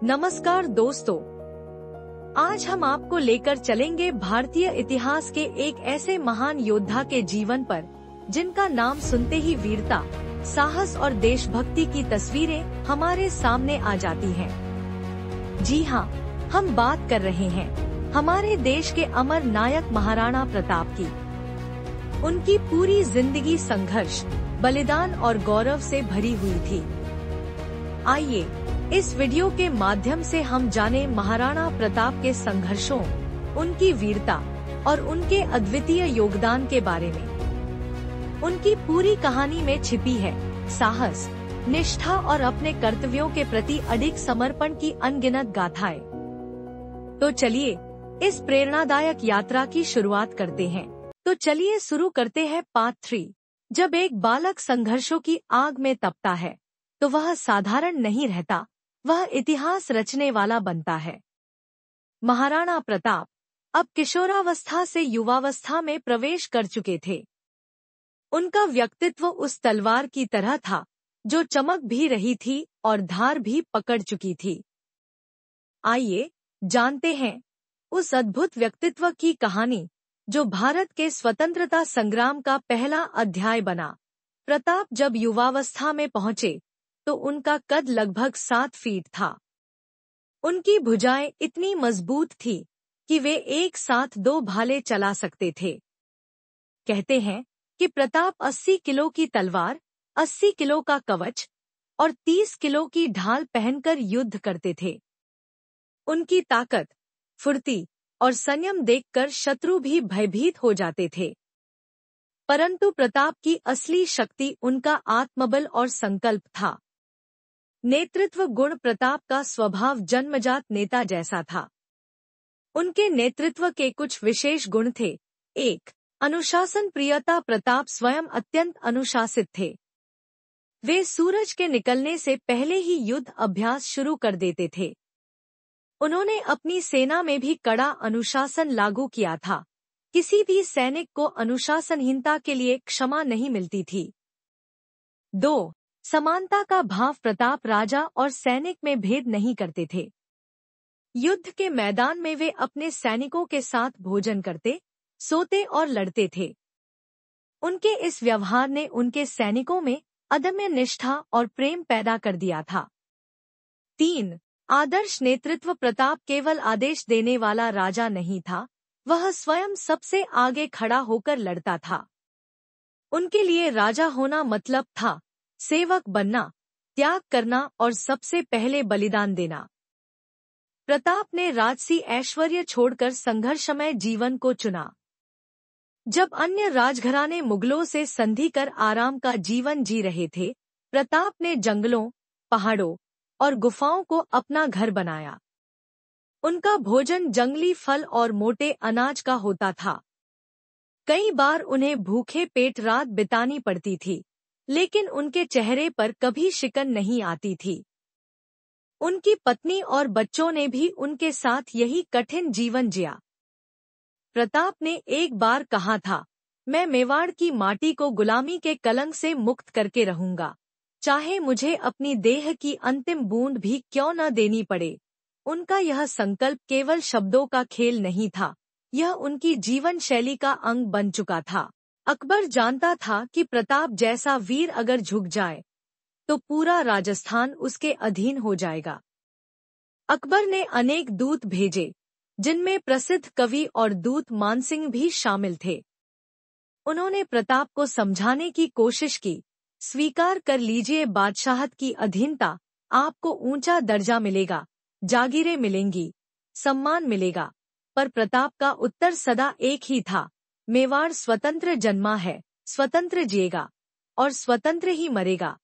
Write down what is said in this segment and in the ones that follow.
नमस्कार दोस्तों, आज हम आपको लेकर चलेंगे भारतीय इतिहास के एक ऐसे महान योद्धा के जीवन पर, जिनका नाम सुनते ही वीरता, साहस और देशभक्ति की तस्वीरें हमारे सामने आ जाती हैं। जी हाँ, हम बात कर रहे हैं हमारे देश के अमर नायक महाराणा प्रताप की। उनकी पूरी जिंदगी संघर्ष, बलिदान और गौरव से भरी हुई थी। आइए इस वीडियो के माध्यम से हम जाने महाराणा प्रताप के संघर्षों, उनकी वीरता और उनके अद्वितीय योगदान के बारे में। उनकी पूरी कहानी में छिपी है साहस, निष्ठा और अपने कर्तव्यों के प्रति अडिग समर्पण की अनगिनत गाथाएं। तो चलिए इस प्रेरणादायक यात्रा की शुरुआत करते हैं। तो चलिए शुरू करते हैं पार्ट 3। जब एक बालक संघर्षों की आग में तपता है तो वह साधारण नहीं रहता, वह इतिहास रचने वाला बनता है। महाराणा प्रताप अब किशोरावस्था से युवावस्था में प्रवेश कर चुके थे। उनका व्यक्तित्व उस तलवार की तरह था जो चमक भी रही थी और धार भी पकड़ चुकी थी। आइए जानते हैं उस अद्भुत व्यक्तित्व की कहानी जो भारत के स्वतंत्रता संग्राम का पहला अध्याय बना। प्रताप जब युवावस्था में पहुंचे तो उनका कद लगभग 7 फीट था। उनकी भुजाएं इतनी मजबूत थी कि वे एक साथ 2 भाले चला सकते थे। कहते हैं कि प्रताप 80 किलो की तलवार, 80 किलो का कवच और 30 किलो की ढाल पहनकर युद्ध करते थे। उनकी ताकत, फुर्ती और संयम देखकर शत्रु भी भयभीत हो जाते थे। परंतु प्रताप की असली शक्ति उनका आत्मबल और संकल्प था। नेतृत्व गुण प्रताप का स्वभाव जन्मजात नेता जैसा था। उनके नेतृत्व के कुछ विशेष गुण थे। 1. अनुशासन प्रियता। प्रताप स्वयं अत्यंत अनुशासित थे। वे सूरज के निकलने से पहले ही युद्ध अभ्यास शुरू कर देते थे। उन्होंने अपनी सेना में भी कड़ा अनुशासन लागू किया था। किसी भी सैनिक को अनुशासनहीनता के लिए क्षमा नहीं मिलती थी। 2. समानता का भाव। प्रताप राजा और सैनिक में भेद नहीं करते थे। युद्ध के मैदान में वे अपने सैनिकों के साथ भोजन करते, सोते और लड़ते थे। उनके इस व्यवहार ने उनके सैनिकों में अदम्य निष्ठा और प्रेम पैदा कर दिया था। 3. आदर्श नेतृत्व। प्रताप केवल आदेश देने वाला राजा नहीं था, वह स्वयं सबसे आगे खड़ा होकर लड़ता था। उनके लिए राजा होना मतलब था सेवक बनना, त्याग करना और सबसे पहले बलिदान देना। प्रताप ने राजसी ऐश्वर्य छोड़कर संघर्षमय जीवन को चुना। जब अन्य राजघराने मुगलों से संधि कर आराम का जीवन जी रहे थे, प्रताप ने जंगलों, पहाड़ों और गुफाओं को अपना घर बनाया। उनका भोजन जंगली फल और मोटे अनाज का होता था। कई बार उन्हें भूखे पेट रात बितानी पड़ती थी, लेकिन उनके चेहरे पर कभी शिकन नहीं आती थी। उनकी पत्नी और बच्चों ने भी उनके साथ यही कठिन जीवन जिया। प्रताप ने एक बार कहा था, मैं मेवाड़ की माटी को गुलामी के कलंक से मुक्त करके रहूंगा, चाहे मुझे अपनी देह की अंतिम बूंद भी क्यों न देनी पड़े। उनका यह संकल्प केवल शब्दों का खेल नहीं था, यह उनकी जीवन शैली का अंग बन चुका था। अकबर जानता था कि प्रताप जैसा वीर अगर झुक जाए तो पूरा राजस्थान उसके अधीन हो जाएगा। अकबर ने अनेक दूत भेजे, जिनमें प्रसिद्ध कवि और दूत मानसिंह भी शामिल थे। उन्होंने प्रताप को समझाने की कोशिश की, स्वीकार कर लीजिए बादशाहत की अधीनता, आपको ऊंचा दर्जा मिलेगा, जागीरें मिलेंगी, सम्मान मिलेगा। पर प्रताप का उत्तर सदा एक ही था, मेवाड़ स्वतंत्र जन्मा है, स्वतंत्र जिएगा और स्वतंत्र ही मरेगा।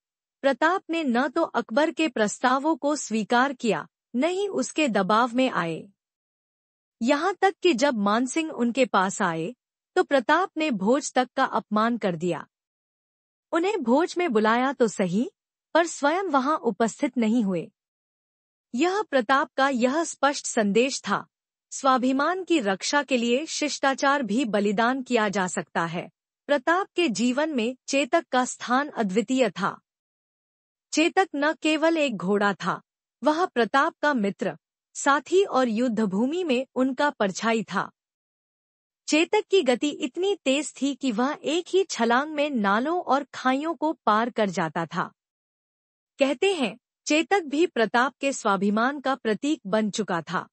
प्रताप ने न तो अकबर के प्रस्तावों को स्वीकार किया, न ही उसके दबाव में आए। यहाँ तक कि जब मानसिंह उनके पास आए तो प्रताप ने भोज तक का अपमान कर दिया। उन्हें भोज में बुलाया तो सही, पर स्वयं वहां उपस्थित नहीं हुए। यह प्रताप का यह स्पष्ट संदेश था, स्वाभिमान की रक्षा के लिए शिष्टाचार भी बलिदान किया जा सकता है। प्रताप के जीवन में चेतक का स्थान अद्वितीय था। चेतक न केवल एक घोड़ा था, वह प्रताप का मित्र, साथी और युद्धभूमि में उनका परछाई था। चेतक की गति इतनी तेज थी कि वह एक ही छलांग में नालों और खाइयों को पार कर जाता था। कहते हैं, चेतक भी प्रताप के स्वाभिमान का प्रतीक बन चुका था।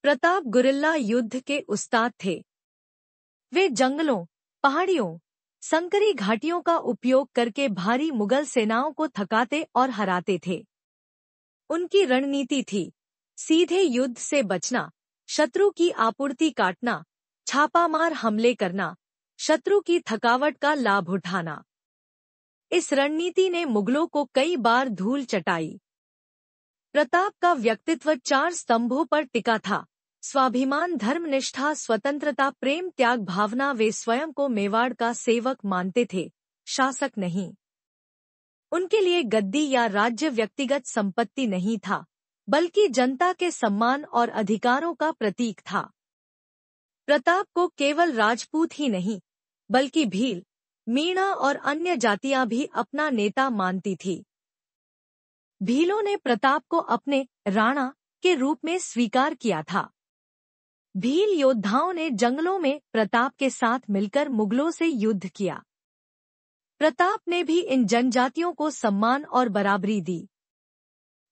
प्रताप गुरिल्ला युद्ध के उस्ताद थे। वे जंगलों, पहाड़ियों, संकरी घाटियों का उपयोग करके भारी मुगल सेनाओं को थकाते और हराते थे। उनकी रणनीति थी सीधे युद्ध से बचना, शत्रु की आपूर्ति काटना, छापामार हमले करना, शत्रु की थकावट का लाभ उठाना। इस रणनीति ने मुगलों को कई बार धूल चटाई। प्रताप का व्यक्तित्व 4 स्तंभों पर टिका था: स्वाभिमान, धर्मनिष्ठा, स्वतंत्रता, प्रेम, त्याग भावना। वे स्वयं को मेवाड़ का सेवक मानते थे, शासक नहीं। उनके लिए गद्दी या राज्य व्यक्तिगत संपत्ति नहीं था, बल्कि जनता के सम्मान और अधिकारों का प्रतीक था। प्रताप को केवल राजपूत ही नहीं, बल्कि भील, मीणा और अन्य जातियां भी अपना नेता मानती थी। भीलों ने प्रताप को अपने राणा के रूप में स्वीकार किया था। भील योद्धाओं ने जंगलों में प्रताप के साथ मिलकर मुगलों से युद्ध किया। प्रताप ने भी इन जनजातियों को सम्मान और बराबरी दी।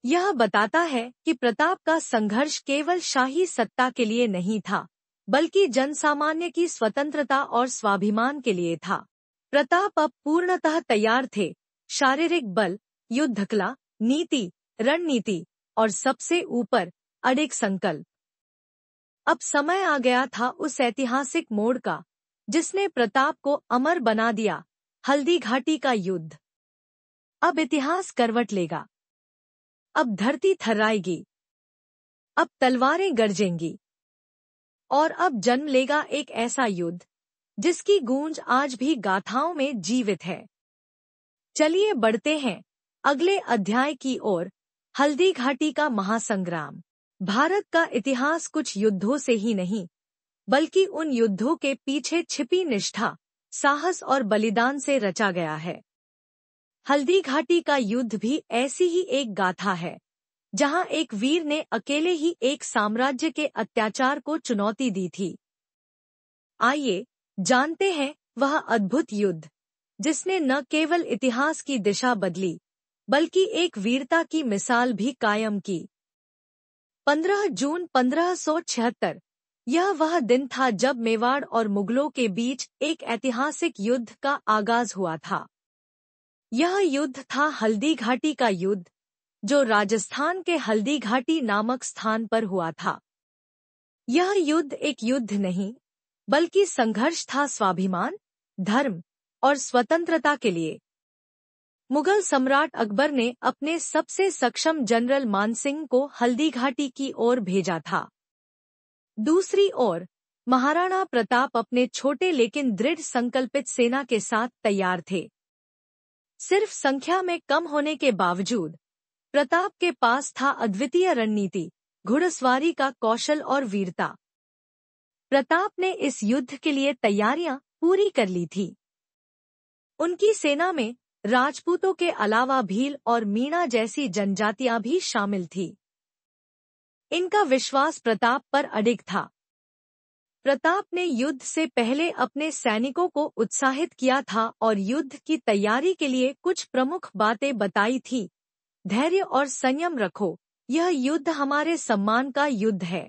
यह बताता है कि प्रताप का संघर्ष केवल शाही सत्ता के लिए नहीं था, बल्कि जनसामान्य की स्वतंत्रता और स्वाभिमान के लिए था। प्रताप अब पूर्णतः तैयार थे: शारीरिक बल, युद्धकला, नीति, रणनीति और सबसे ऊपर अडिग संकल्प। अब समय आ गया था उस ऐतिहासिक मोड़ का जिसने प्रताप को अमर बना दिया: हल्दी घाटी का युद्ध। अब इतिहास करवट लेगा। अब धरती थर्राएगी, अब तलवारें गरजेंगी और अब जन्म लेगा एक ऐसा युद्ध जिसकी गूंज आज भी गाथाओं में जीवित है। चलिए बढ़ते हैं अगले अध्याय की ओर: हल्दी घाटी का महासंग्राम। भारत का इतिहास कुछ युद्धों से ही नहीं, बल्कि उन युद्धों के पीछे छिपी निष्ठा, साहस और बलिदान से रचा गया है। हल्दी घाटी का युद्ध भी ऐसी ही एक गाथा है, जहां एक वीर ने अकेले ही एक साम्राज्य के अत्याचार को चुनौती दी थी। आइए जानते हैं वह अद्भुत युद्ध जिसने न केवल इतिहास की दिशा बदली, बल्कि एक वीरता की मिसाल भी कायम की। 15 जून 1576 यह वह दिन था जब मेवाड़ और मुगलों के बीच एक ऐतिहासिक युद्ध का आगाज हुआ था। यह युद्ध था हल्दी घाटी का युद्ध, जो राजस्थान के हल्दी घाटी नामक स्थान पर हुआ था। यह युद्ध एक युद्ध नहीं, बल्कि संघर्ष था स्वाभिमान, धर्म और स्वतंत्रता के लिए। मुगल सम्राट अकबर ने अपने सबसे सक्षम जनरल मानसिंह को हल्दी घाटी की ओर भेजा था। दूसरी ओर महाराणा प्रताप अपने छोटे लेकिन दृढ़ संकल्पित सेना के साथ तैयार थे। सिर्फ संख्या में कम होने के बावजूद प्रताप के पास था अद्वितीय रणनीति, घुड़सवारी का कौशल और वीरता। प्रताप ने इस युद्ध के लिए तैयारियां पूरी कर ली थी। उनकी सेना में राजपूतों के अलावा भील और मीणा जैसी जनजातियां भी शामिल थी। इनका विश्वास प्रताप पर अडिग था। प्रताप ने युद्ध से पहले अपने सैनिकों को उत्साहित किया था और युद्ध की तैयारी के लिए कुछ प्रमुख बातें बताई थी। धैर्य और संयम रखो, यह युद्ध हमारे सम्मान का युद्ध है।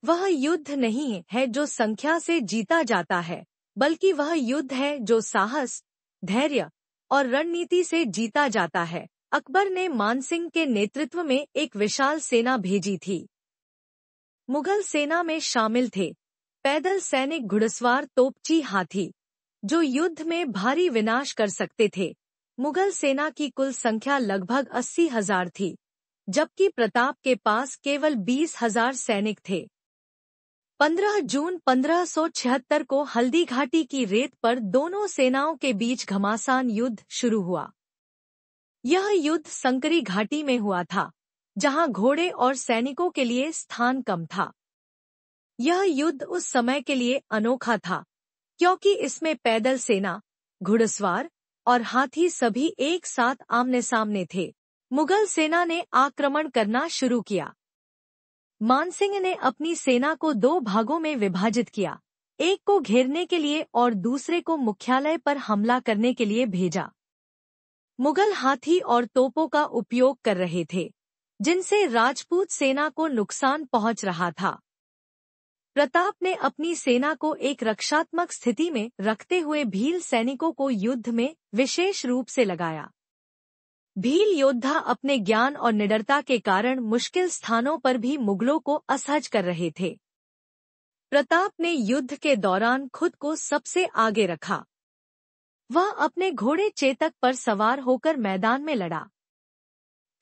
वह युद्ध नहीं है जो संख्या से जीता जाता है, बल्कि वह युद्ध है जो साहस, धैर्य और रणनीति से जीता जाता है। अकबर ने मानसिंह के नेतृत्व में एक विशाल सेना भेजी थी। मुगल सेना में शामिल थे पैदल सैनिक, घुड़सवार, तोपची, हाथी, जो युद्ध में भारी विनाश कर सकते थे। मुगल सेना की कुल संख्या लगभग 80,000 थी, जबकि प्रताप के पास केवल 20,000 सैनिक थे। 15 जून 1576 को हल्दी घाटी की रेत पर दोनों सेनाओं के बीच घमासान युद्ध शुरू हुआ। यह युद्ध संकरी घाटी में हुआ था, जहां घोड़े और सैनिकों के लिए स्थान कम था। यह युद्ध उस समय के लिए अनोखा था, क्योंकि इसमें पैदल सेना, घुड़सवार और हाथी सभी एक साथ आमने सामने थे। मुगल सेना ने आक्रमण करना शुरू किया। मानसिंह ने अपनी सेना को 2 भागों में विभाजित किया, एक को घेरने के लिए और दूसरे को मुख्यालय पर हमला करने के लिए भेजा। मुगल हाथी और तोपों का उपयोग कर रहे थे, जिनसे राजपूत सेना को नुकसान पहुंच रहा था। प्रताप ने अपनी सेना को एक रक्षात्मक स्थिति में रखते हुए भील सैनिकों को युद्ध में विशेष रूप से लगाया। भील योद्धा अपने ज्ञान और निडरता के कारण मुश्किल स्थानों पर भी मुगलों को असहज कर रहे थे। प्रताप ने युद्ध के दौरान खुद को सबसे आगे रखा। वह अपने घोड़े चेतक पर सवार होकर मैदान में लड़ा।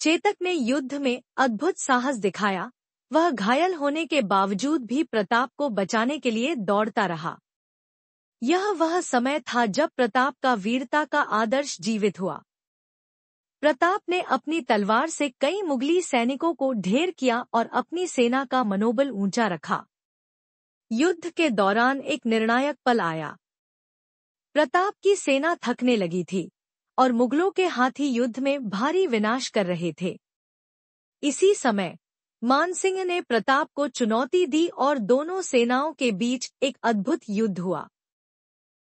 चेतक ने युद्ध में अद्भुत साहस दिखाया। वह घायल होने के बावजूद भी प्रताप को बचाने के लिए दौड़ता रहा। यह वह समय था जब प्रताप का वीरता का आदर्श जीवित हुआ। प्रताप ने अपनी तलवार से कई मुगली सैनिकों को ढेर किया और अपनी सेना का मनोबल ऊंचा रखा। युद्ध के दौरान एक निर्णायक पल आया। प्रताप की सेना थकने लगी थी और मुगलों के हाथी युद्ध में भारी विनाश कर रहे थे। इसी समय मानसिंह ने प्रताप को चुनौती दी और दोनों सेनाओं के बीच एक अद्भुत युद्ध हुआ।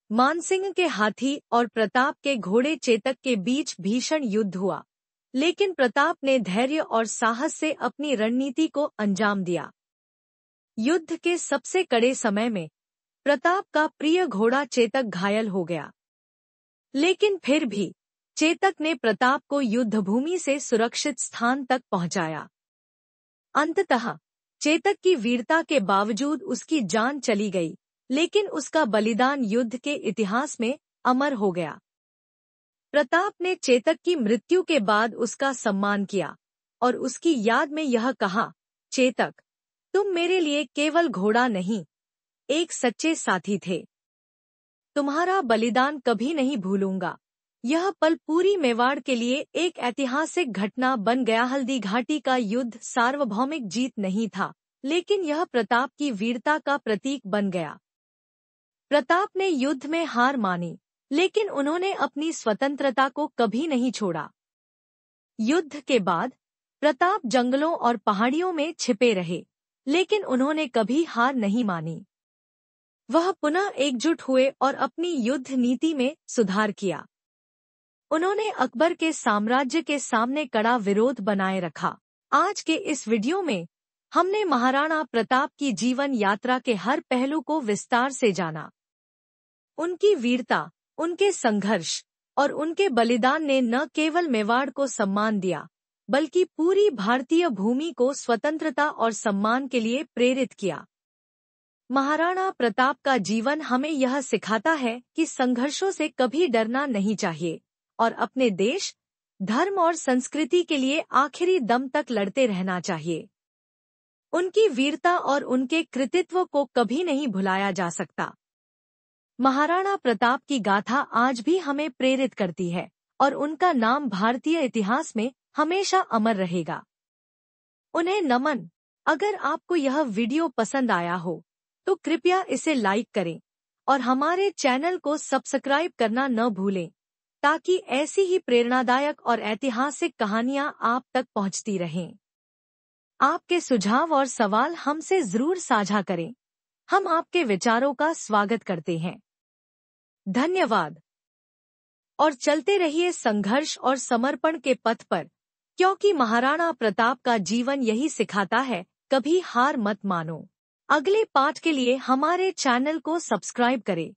मानसिंह के हाथी और प्रताप के घोड़े चेतक के बीच भीषण युद्ध हुआ, लेकिन प्रताप ने धैर्य और साहस से अपनी रणनीति को अंजाम दिया। युद्ध के सबसे कड़े समय में प्रताप का प्रिय घोड़ा चेतक घायल हो गया, लेकिन फिर भी चेतक ने प्रताप को युद्धभूमि से सुरक्षित स्थान तक पहुंचाया। अंततः चेतक की वीरता के बावजूद उसकी जान चली गई, लेकिन उसका बलिदान युद्ध के इतिहास में अमर हो गया। प्रताप ने चेतक की मृत्यु के बाद उसका सम्मान किया और उसकी याद में यह कहा, चेतक, तुम मेरे लिए केवल घोड़ा नहीं, एक सच्चे साथी थे। तुम्हारा बलिदान कभी नहीं भूलूंगा। यह पल पूरी मेवाड़ के लिए एक ऐतिहासिक घटना बन गया। हल्दी घाटी का युद्ध सार्वभौमिक जीत नहीं था, लेकिन यह प्रताप की वीरता का प्रतीक बन गया। प्रताप ने युद्ध में हार मानी, लेकिन उन्होंने अपनी स्वतंत्रता को कभी नहीं छोड़ा। युद्ध के बाद प्रताप जंगलों और पहाड़ियों में छिपे रहे, लेकिन उन्होंने कभी हार नहीं मानी। वह पुनः एकजुट हुए और अपनी युद्ध नीति में सुधार किया। उन्होंने अकबर के साम्राज्य के सामने कड़ा विरोध बनाए रखा। आज के इस वीडियो में हमने महाराणा प्रताप की जीवन यात्रा के हर पहलू को विस्तार से जाना। उनकी वीरता, उनके संघर्ष और उनके बलिदान ने न केवल मेवाड़ को सम्मान दिया, बल्कि पूरी भारतीय भूमि को स्वतंत्रता और सम्मान के लिए प्रेरित किया। महाराणा प्रताप का जीवन हमें यह सिखाता है कि संघर्षों से कभी डरना नहीं चाहिए और अपने देश, धर्म और संस्कृति के लिए आखिरी दम तक लड़ते रहना चाहिए। उनकी वीरता और उनके कृतित्व को कभी नहीं भुलाया जा सकता। महाराणा प्रताप की गाथा आज भी हमें प्रेरित करती है और उनका नाम भारतीय इतिहास में हमेशा अमर रहेगा। उन्हें नमन। अगर आपको यह वीडियो पसंद आया हो तो कृपया इसे लाइक करें और हमारे चैनल को सब्सक्राइब करना न भूलें, ताकि ऐसी ही प्रेरणादायक और ऐतिहासिक कहानियां आप तक पहुंचती रहें। आपके सुझाव और सवाल हमसे जरूर साझा करें। हम आपके विचारों का स्वागत करते हैं। धन्यवाद। और चलते रहिए संघर्ष और समर्पण के पथ पर, क्योंकि महाराणा प्रताप का जीवन यही सिखाता है, कभी हार मत मानो। अगले पाठ के लिए हमारे चैनल को सब्सक्राइब करें।